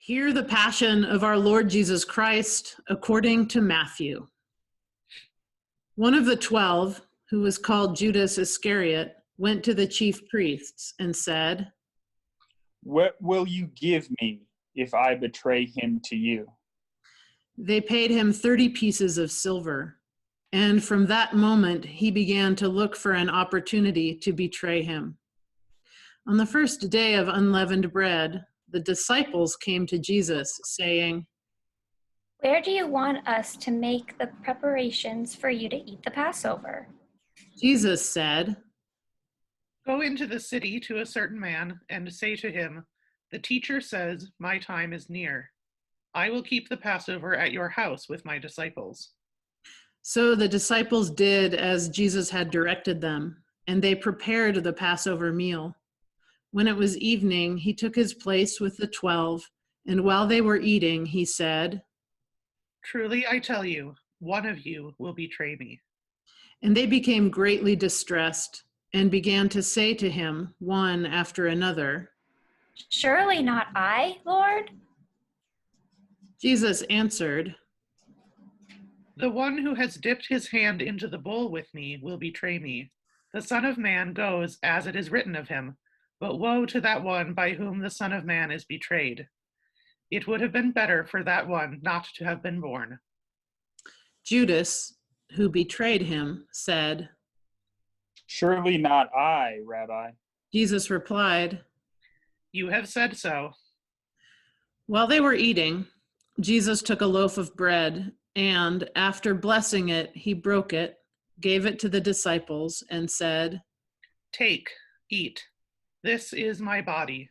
Hear the Passion of our Lord Jesus Christ according to Matthew. One of the 12, who was called Judas Iscariot, went to the chief priests and said, "What will you give me if I betray him to you?" They paid him 30 pieces of silver, and from that moment he began to look for an opportunity to betray him. On the first day of unleavened bread, the disciples came to Jesus, saying, "Where do you want us to make the preparations for you to eat the Passover?" Jesus said, "Go into the city to a certain man and say to him, 'The teacher says, my time is near. I will keep the Passover at your house with my disciples.'" So the disciples did as Jesus had directed them, and they prepared the Passover meal. When it was evening, he took his place with the 12, and while they were eating, he said, "Truly I tell you, one of you will betray me." And they became greatly distressed and began to say to him, one after another, "Surely not I, Lord?" Jesus answered, "The one who has dipped his hand into the bowl with me will betray me. The Son of Man goes as it is written of him, but woe to that one by whom the Son of Man is betrayed. It would have been better for that one not to have been born." Judas, who betrayed him, said, "Surely not I, Rabbi." Jesus replied, "You have said so." While they were eating, Jesus took a loaf of bread, and after blessing it, he broke it, gave it to the disciples, and said, "Take, eat. This is my body."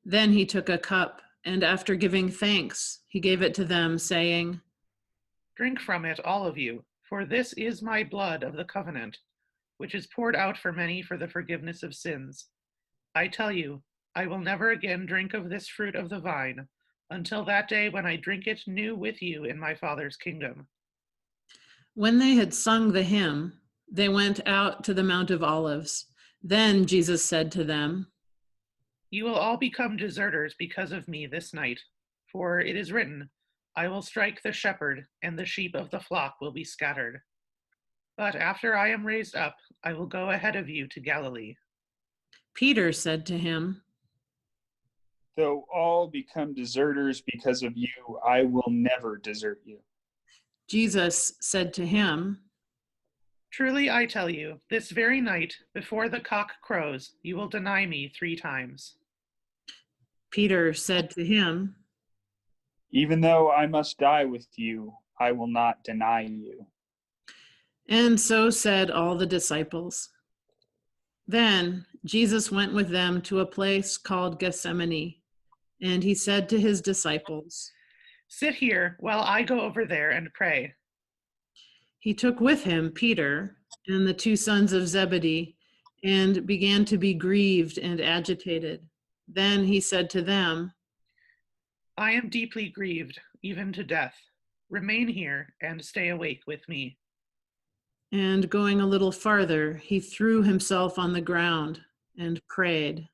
Then he took a cup, and after giving thanks, he gave it to them, saying, "Drink from it, all of you, for this is my blood of the covenant, which is poured out for many for the forgiveness of sins. I tell you, I will never again drink of this fruit of the vine until that day when I drink it new with you in my Father's kingdom." When they had sung the hymn, they went out to the Mount of Olives. Then Jesus said to them, "You will all become deserters because of me this night, for it is written, 'I will strike the shepherd, and the sheep of the flock will be scattered.' But after I am raised up, I will go ahead of you to Galilee." Peter said to him, "Though all become deserters because of you, I will never desert you." Jesus said to him, "Truly I tell you, this very night, before the cock crows, you will deny me 3 times. Peter said to him, "Even though I must die with you, I will not deny you." and so said all the disciples. Then Jesus went with them to a place called Gethsemane, and he said to his disciples, Sit here while I go over there and pray." He took with him Peter and the 2 sons of Zebedee and began to be grieved and agitated. Then he said to them, "I am deeply grieved, even to death. Remain here and stay awake with me." And going a little farther, he threw himself on the ground and prayed,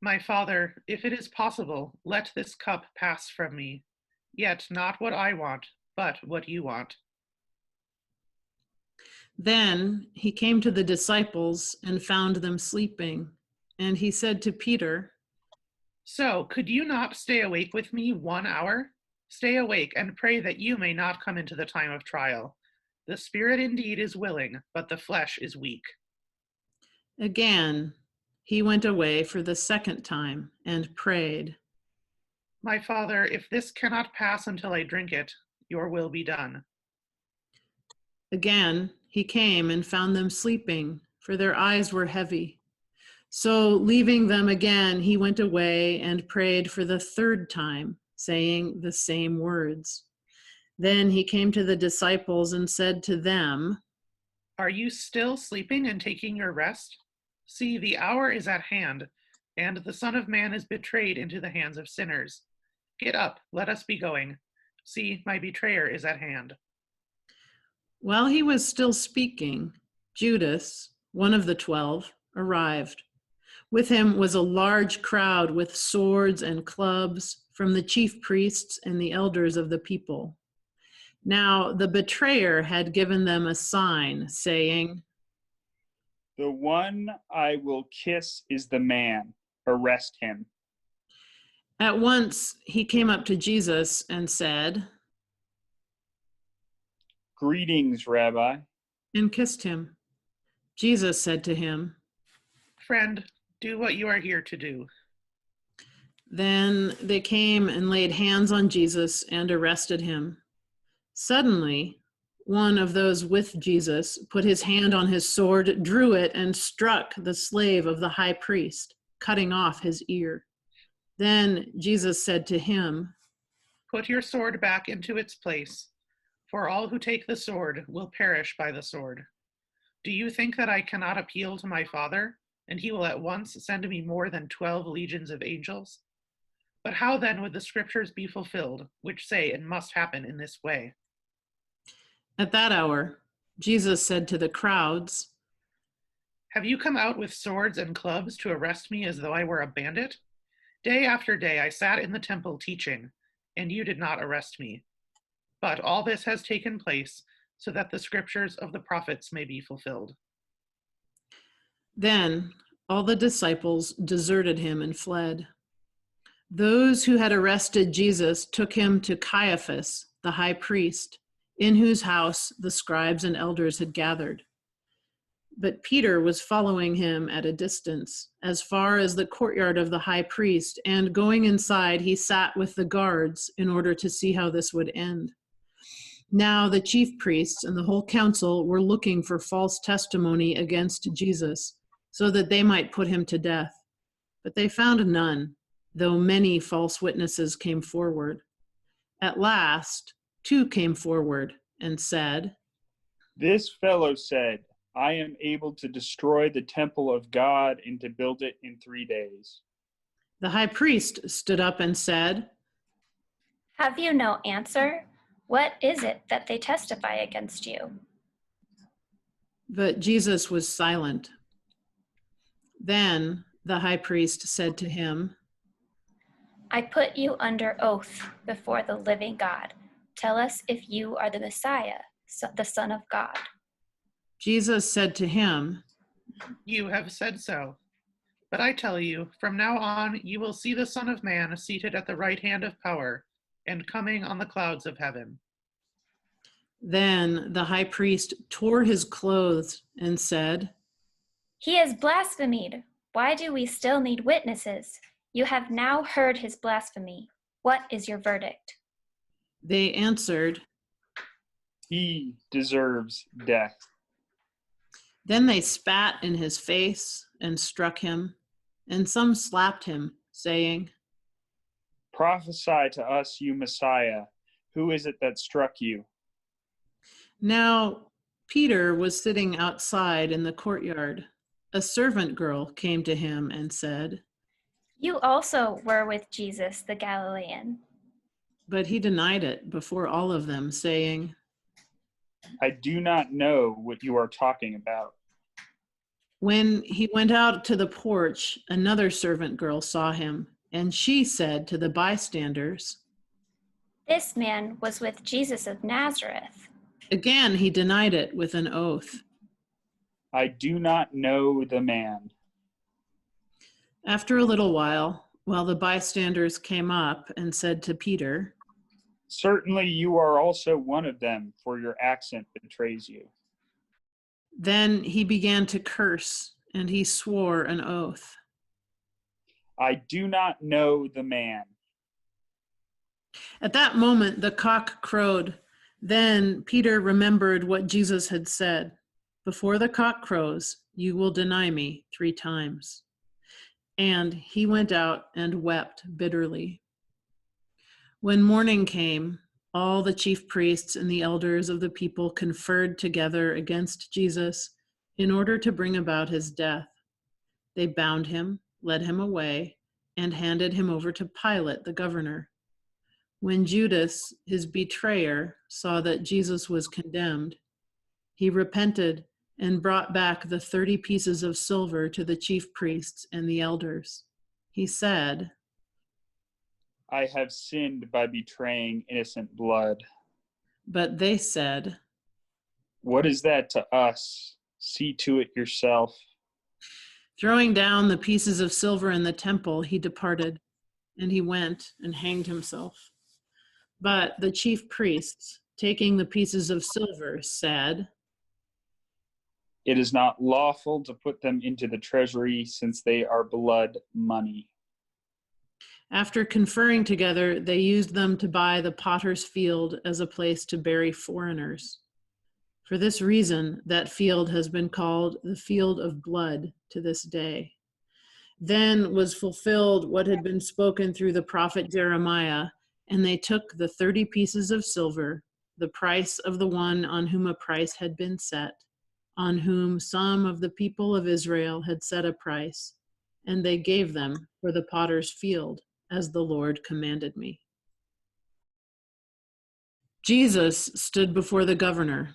"My Father, if it is possible, let this cup pass from me. Yet not what I want, but what you want." Then he came to the disciples and found them sleeping. And he said to Peter, "So, could you not stay awake with me 1 hour? Stay awake and pray that you may not come into the time of trial. The spirit indeed is willing, but the flesh is weak." Again, he went away for the 2nd time and prayed, "My Father, if this cannot pass until I drink it, your will be done." Again, he came and found them sleeping, for their eyes were heavy. So, leaving them again, he went away and prayed for the 3rd time, saying the same words. Then he came to the disciples and said to them, "Are you still sleeping and taking your rest? See, the hour is at hand, and the Son of Man is betrayed into the hands of sinners. Get up, let us be going. See, my betrayer is at hand." While he was still speaking, Judas, one of the 12, arrived. With him was a large crowd with swords and clubs, from the chief priests and the elders of the people. Now the betrayer had given them a sign, saying, "The one I will kiss is the man. Arrest him." At once he came up to Jesus and said, "Greetings, Rabbi." and kissed him. Jesus said to him, Friend, do what you are here to do. Then they came and laid hands on Jesus and arrested him. Suddenly, one of those with Jesus put his hand on his sword, drew it, and struck the slave of the high priest, cutting off his ear. Then Jesus said to him, Put your sword back into its place, for all who take the sword will perish by the sword. Do you think that I cannot appeal to my Father, and he will at once send me more than 12 legions of angels? But how then would the scriptures be fulfilled, which say it must happen in this way? At that hour, Jesus said to the crowds, Have you come out with swords and clubs to arrest me as though I were a bandit? Day after day I sat in the temple teaching, and you did not arrest me. But all this has taken place so that the scriptures of the prophets may be fulfilled. Then all the disciples deserted him and fled. Those who had arrested Jesus took him to Caiaphas, the high priest, in whose house the scribes and elders had gathered. But Peter was following him at a distance, as far as the courtyard of the high priest, and going inside, he sat with the guards in order to see how this would end. Now the chief priests and the whole council were looking for false testimony against Jesus, so that they might put him to death. But they found none, though many false witnesses came forward. At last, 2 came forward and said, "This fellow said, I am able to destroy the temple of God and to build it in 3 days." The high priest stood up and said, Have you no answer? What is it that they testify against you? but Jesus was silent. Then the high priest said to him, I put you under oath before the living God. Tell us if you are the Messiah, the Son of God. Jesus said to him, You have said so. But I tell you, from now on you will see the Son of Man seated at the right hand of power and coming on the clouds of heaven. Then the high priest tore his clothes and said, He has blasphemed. Why do we still need witnesses? You have now heard his blasphemy. What is your verdict? They answered, He deserves death. Then they spat in his face and struck him, and some slapped him, saying, Prophesy to us, you Messiah. Who is it that struck you? Now Peter was sitting outside in the courtyard. A servant girl came to him and said, You also were with Jesus the Galilean. but he denied it before all of them, saying, I do not know what you are talking about. When he went out to the porch, another servant girl saw him, and she said to the bystanders, This man was with Jesus of Nazareth. Again he denied it with an oath. I do not know the man. After a little while the bystanders came up and said to Peter, Certainly you are also one of them, for your accent betrays you. Then he began to curse, and he swore an oath. I do not know the man. At that moment the cock crowed. Then Peter remembered what Jesus had said, Before the cock crows, you will deny me 3 times. And he went out and wept bitterly. When morning came, all the chief priests and the elders of the people conferred together against Jesus in order to bring about his death. They bound him, led him away, and handed him over to Pilate, the governor. When Judas, his betrayer, saw that Jesus was condemned, he repented and brought back the 30 pieces of silver to the chief priests and the elders. He said, I have sinned by betraying innocent blood. But they said, What is that to us? See to it yourself. throwing down the pieces of silver in the temple, he departed, and he went and hanged himself. But the chief priests, taking the pieces of silver, said, It is not lawful to put them into the treasury, since they are blood money. After conferring together, they used them to buy the potter's field as a place to bury foreigners. For this reason, that field has been called the field of blood to this day. Then was fulfilled what had been spoken through the prophet Jeremiah, and they took the 30 pieces of silver, the price of the one on whom a price had been set, on whom some of the people of Israel had set a price, and they gave them for the potter's field, as the Lord commanded me. Jesus stood before the governor,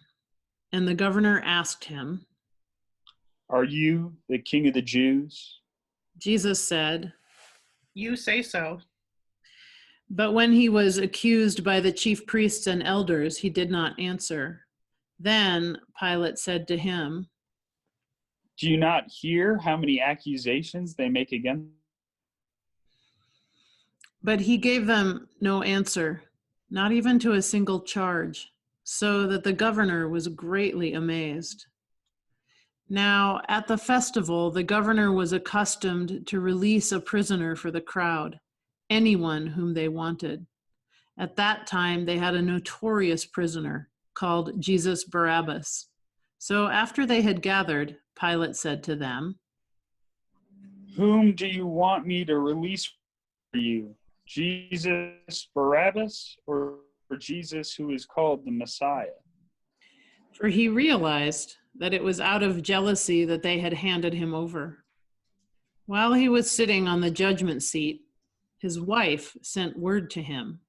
and the governor asked him, Are you the king of the Jews? Jesus said, You say so. but when he was accused by the chief priests and elders, he did not answer. Then Pilate said to him, Do you not hear how many accusations they make against? but he gave them no answer, not even to a single charge, so that the governor was greatly amazed. Now, at the festival, the governor was accustomed to release a prisoner for the crowd, anyone whom they wanted. At that time, they had a notorious prisoner called Jesus Barabbas. So after they had gathered, Pilate said to them, Whom do you want me to release for you? Jesus Barabbas, or Jesus who is called the Messiah? for he realized that it was out of jealousy that they had handed him over. While he was sitting on the judgment seat, his wife sent word to him,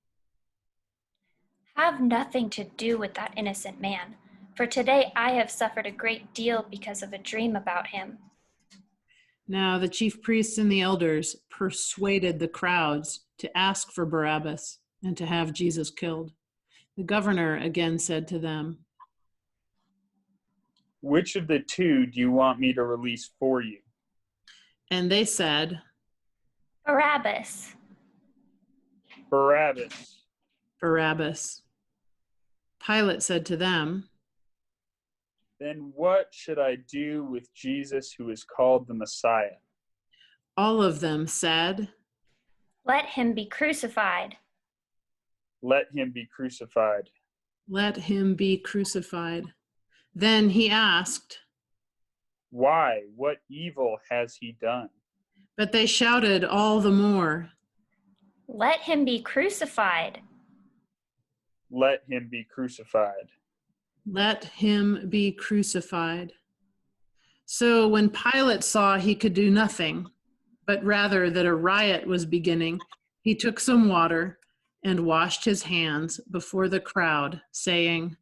Have nothing to do with that innocent man, for today I have suffered a great deal because of a dream about him. Now the chief priests and the elders persuaded the crowds to ask for Barabbas and to have Jesus killed. The governor again said to them, Which of the two do you want me to release for you? and they said, Barabbas. Barabbas. Barabbas. Pilate said to them, Then what should I do with Jesus who is called the Messiah? all of them said, Let him be crucified. Let him be crucified. let him be crucified. Then he asked, Why? What evil has he done? but they shouted all the more, Let him be crucified. Let him be crucified. let him be crucified. So when Pilate saw he could do nothing, but rather that a riot was beginning, he took some water and washed his hands before the crowd, saying,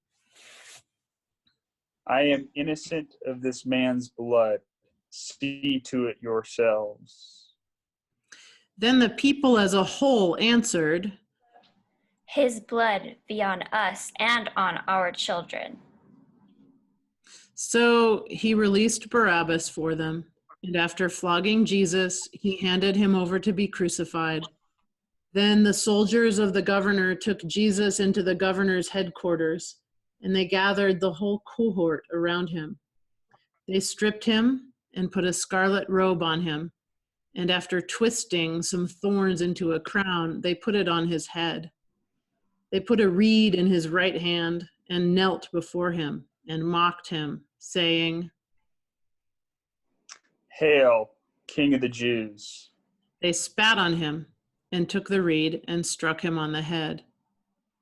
I am innocent of this man's blood. See to it yourselves. Then the people as a whole answered, His blood be on us and on our children. So he released Barabbas for them, and after flogging Jesus, he handed him over to be crucified. Then the soldiers of the governor took Jesus into the governor's headquarters, and they gathered the whole cohort around him. They stripped him and put a scarlet robe on him, and after twisting some thorns into a crown, they put it on his head. They put a reed in his right hand and knelt before him and mocked him, saying, Hail, King of the Jews. They spat on him and took the reed and struck him on the head.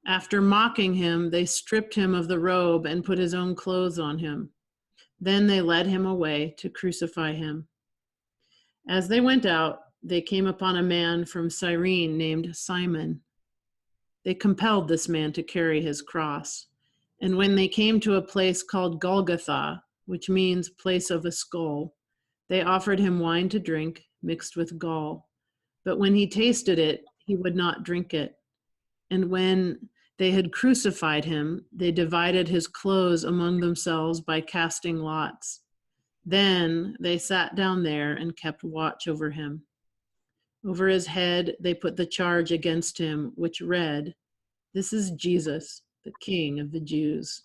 After mocking him, they stripped him of the robe and put his own clothes on him. Then they led him away to crucify him. As they went out, they came upon a man from Cyrene named Simon. They compelled this man to carry his cross. And when they came to a place called Golgotha, which means place of a skull, they offered him wine to drink mixed with gall. But when he tasted it, he would not drink it. And when they had crucified him, they divided his clothes among themselves by casting lots. Then they sat down there and kept watch over him. Over his head they put the charge against him, which read, "This is Jesus, the King of the Jews."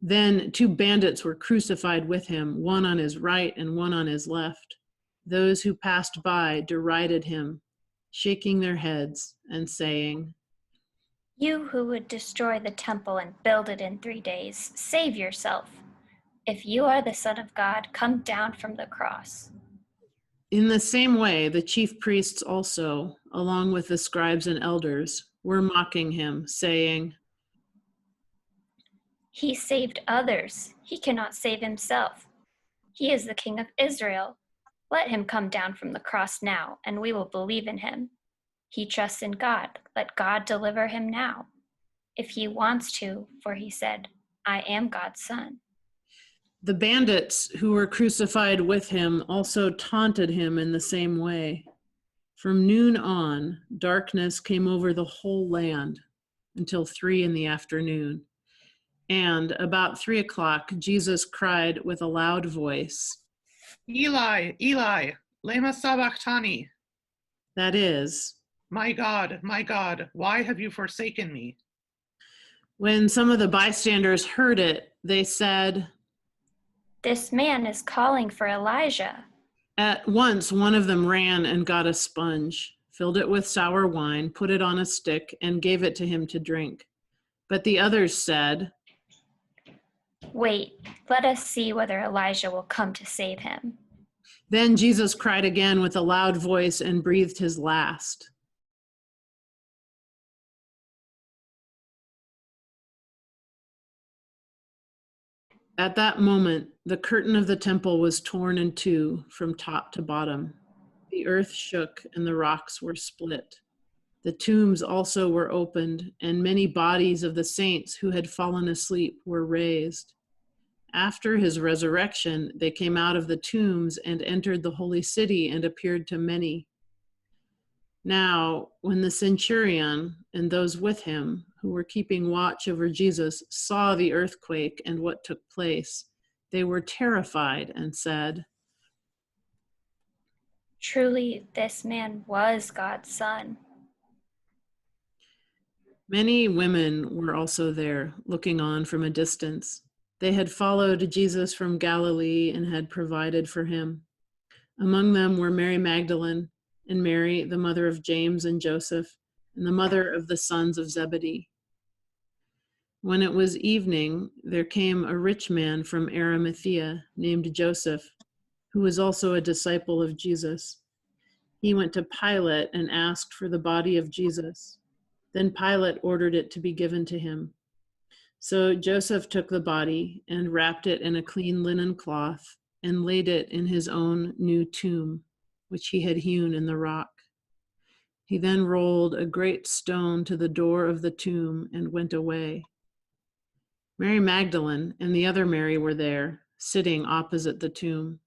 Then 2 bandits were crucified with him, one on his right and one on his left. Those who passed by derided him, shaking their heads and saying, "You who would destroy the temple and build it in 3 days, save yourself. If you are the Son of God, come down from the cross." In the same way, the chief priests also, along with the scribes and elders, were mocking him, saying, "He saved others. He cannot save himself. He is the King of Israel. Let him come down from the cross now, and we will believe in him. He trusts in God. Let God deliver him now, if he wants to, for he said, 'I am God's son.'" The bandits who were crucified with him also taunted him in the same way. From noon on, darkness came over the whole land until 3 p.m. And about 3 o'clock, Jesus cried with a loud voice, "Eli, Eli, lema sabachthani?" that is, My God, why have you forsaken me?" when some of the bystanders heard it, they said, "This man is calling for Elijah." At once one of them ran and got a sponge, filled it with sour wine, put it on a stick, and gave it to him to drink. But the others said, "Wait, let us see whether Elijah will come to save him." Then Jesus cried again with a loud voice and breathed his last. At that moment, the curtain of the temple was torn in 2 from top to bottom. The earth shook and the rocks were split. The tombs also were opened, and many bodies of the saints who had fallen asleep were raised. After his resurrection, they came out of the tombs and entered the holy city and appeared to many. Now, when the centurion and those with him who were keeping watch over Jesus saw the earthquake and what took place, they were terrified and said, "Truly, this man was God's son." Many women were also there, looking on from a distance. They had followed Jesus from Galilee and had provided for him. Among them were Mary Magdalene, and Mary, the mother of James and Joseph, and the mother of the sons of Zebedee. When it was evening, there came a rich man from Arimathea named Joseph, who was also a disciple of Jesus. He went to Pilate and asked for the body of Jesus. Then Pilate ordered it to be given to him. So Joseph took the body and wrapped it in a clean linen cloth and laid it in his own new tomb, which he had hewn in the rock. He then rolled a great stone to the door of the tomb and went away. Mary Magdalene and the other Mary were there, sitting opposite the tomb.